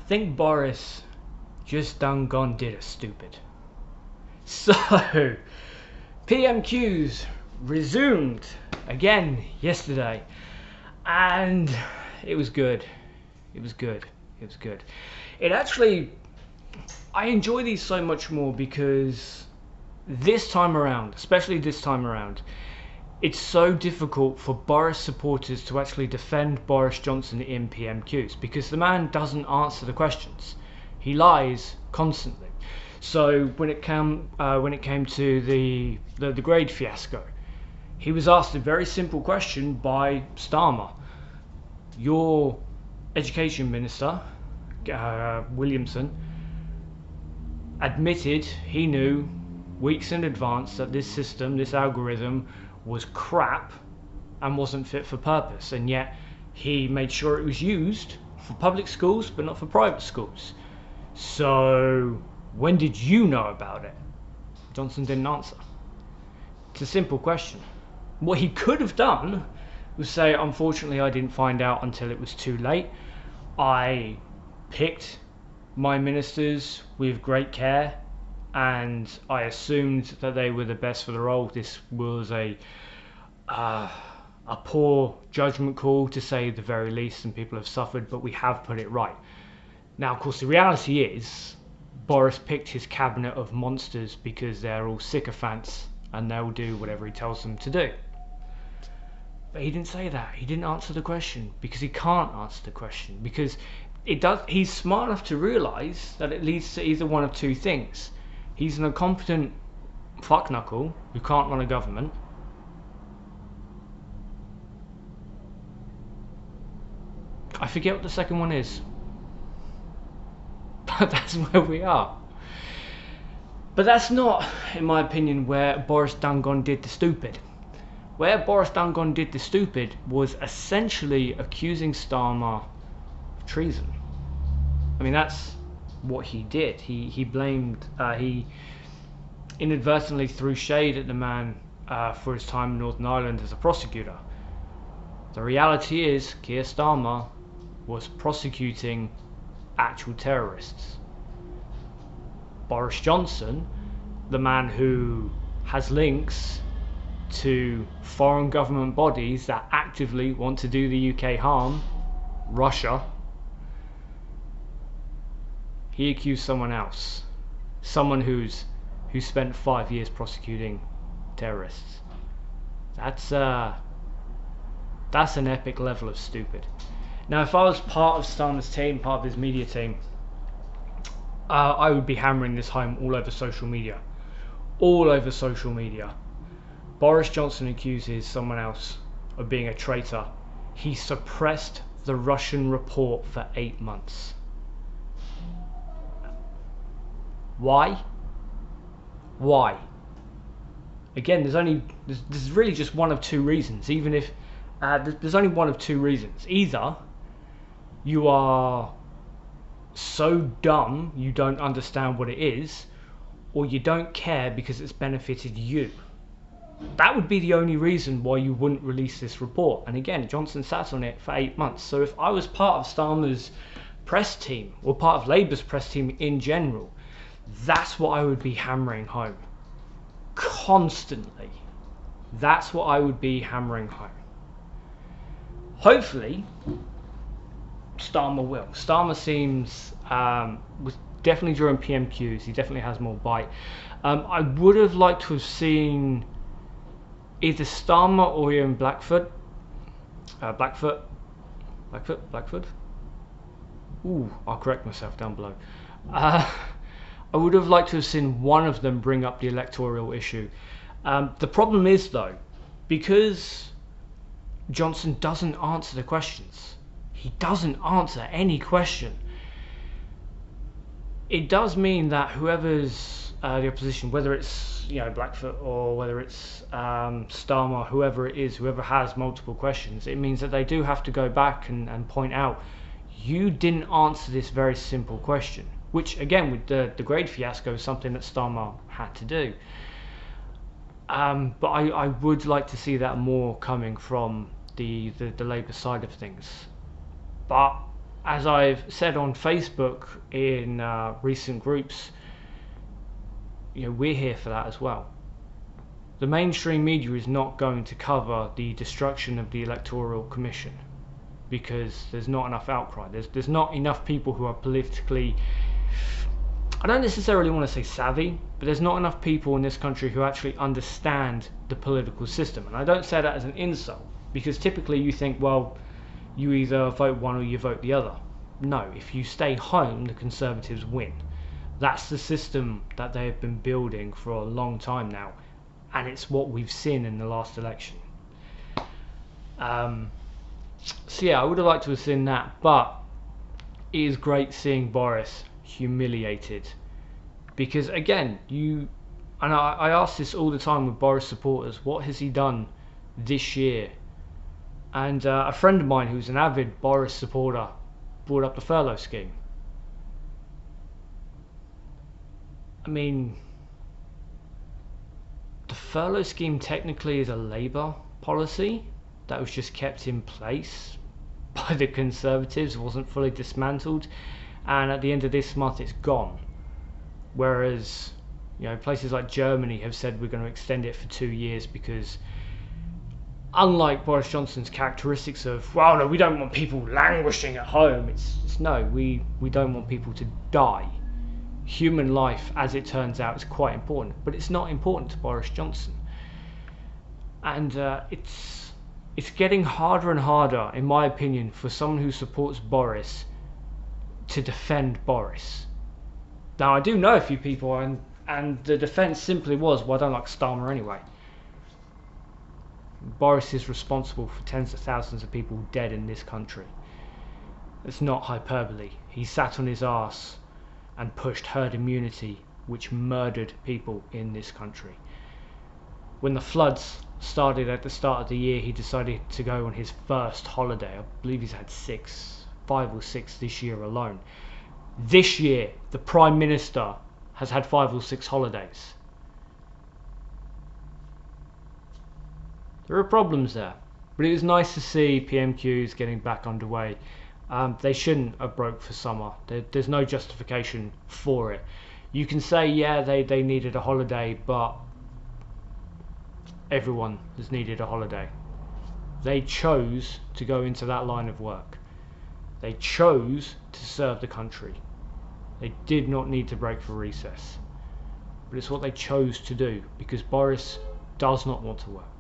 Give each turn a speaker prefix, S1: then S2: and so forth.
S1: think Boris just done gone did it stupid. So, PMQs resumed again yesterday, and it was good. It was good. It was good. It actually, I enjoy these so much more because this time around, especially this time around, it's so difficult for Boris supporters to actually defend Boris Johnson in PMQs because the man doesn't answer the questions. He lies constantly. So when it came to the grade fiasco, he was asked a very simple question by Starmer. Your education minister, Williamson, admitted he knew weeks in advance that this system, this algorithm, was crap and wasn't fit for purpose, and yet he made sure it was used for public schools but not for private schools. So when did you know about it? Johnson didn't answer. It's a simple question. What he could have done was say, unfortunately I didn't find out until it was too late. I picked my ministers with great care and I assumed that they were the best for the role. This was a poor judgment call, to say the very least, and people have suffered, but we have put it right. Now, of course, the reality is Boris picked his cabinet of monsters because they're all sycophants and they'll do whatever he tells them to do. But he didn't say that. He didn't answer the question because he can't answer the question, because he's smart enough to realise that it leads to either one of two things. He's an incompetent fuckknuckle who can't run a government, I forget what the second one is, but that's where we are. But that's not, in my opinion, where Boris Dangon did the stupid. Where Boris Dangon did the stupid was essentially accusing Starmer of treason. I mean, that's what he did. He blamed, he inadvertently threw shade at the man for his time in Northern Ireland as a prosecutor. The reality is, Keir Starmer was prosecuting actual terrorists. Boris Johnson, the man who has links to foreign government bodies that actively want to do the UK harm, Russia, he accused someone else, someone who spent 5 years prosecuting terrorists. That's an epic level of stupid. Now, if I was part of Starmer's team, part of his media team, I would be hammering this home all over social media. All over social media. Boris Johnson accuses someone else of being a traitor. He suppressed the Russian report for 8 months. Why? Why? Again, there's really just one of two reasons. Even if there's only one of two reasons. Either you are so dumb you don't understand what it is, or you don't care because it's benefited you. That would be the only reason why you wouldn't release this report. And again, Johnson sat on it for 8 months. So if I was part of Starmer's press team, or part of Labour's press team in general, that's what I would be hammering home constantly. That's what I would be hammering home. Hopefully Starmer will. Starmer seems was definitely during PMQs, he definitely has more bite. I would have liked to have seen either Starmer or Ian Blackfoot. Blackfoot. Ooh, I'll correct myself down below. I would have liked to have seen one of them bring up the electoral issue. The problem is, though, because Johnson doesn't answer the questions, he doesn't answer any question, it does mean that whoever's the opposition, whether it's Blackfoot or whether it's Starmer, whoever it is, whoever has multiple questions, it means that they do have to go back and point out, you didn't answer this very simple question, which again with the grade fiasco is something that Starmer had to do. But I would like to see that more coming from the Labour side of things. But as I've said on Facebook in recent groups, we're here for that as well. The mainstream media is not going to cover the destruction of the Electoral Commission because there's not enough outcry. There's not enough people who are politically, I don't necessarily want to say savvy, but there's not enough people in this country who actually understand the political system. And I don't say that as an insult, because typically you think, well, you either vote one or you vote the other. No, if you stay home, the Conservatives win. That's the system that they have been building for a long time now, and it's what we've seen in the last election. So yeah, I would have liked to have seen that, but it is great seeing Boris humiliated, because again, I ask this all the time with Boris supporters, what has he done this year? And a friend of mine who's an avid Boris supporter brought up the furlough scheme. I mean, the furlough scheme technically is a Labour policy that was just kept in place by the Conservatives, wasn't fully dismantled, and at the end of this month it's gone. Whereas, places like Germany have said we're going to extend it for 2 years because, unlike Boris Johnson's characteristics of, well, no, we don't want people languishing at home, it's no, we don't want people to die. Human life, as it turns out, is quite important, but it's not important to Boris Johnson. And it's getting harder and harder, in my opinion, for someone who supports Boris to defend Boris. Now, I do know a few people, and the defence simply was, well, I don't like Starmer anyway. Boris is responsible for tens of thousands of people dead in this country. It's not hyperbole. He sat on his arse and pushed herd immunity, which murdered people in this country. When the floods started at the start of the year, he decided to go on his first holiday. I believe he's had 5 or 6 this year alone. This year, the Prime Minister has had 5 or 6 holidays. There are problems there, but it was nice to see PMQs getting back underway. They shouldn't have broke for summer. There's no justification for it. You can say, yeah, they needed a holiday, but everyone has needed a holiday. They chose to go into that line of work. They chose to serve the country. They did not need to break for recess. But it's what they chose to do, because Boris does not want to work.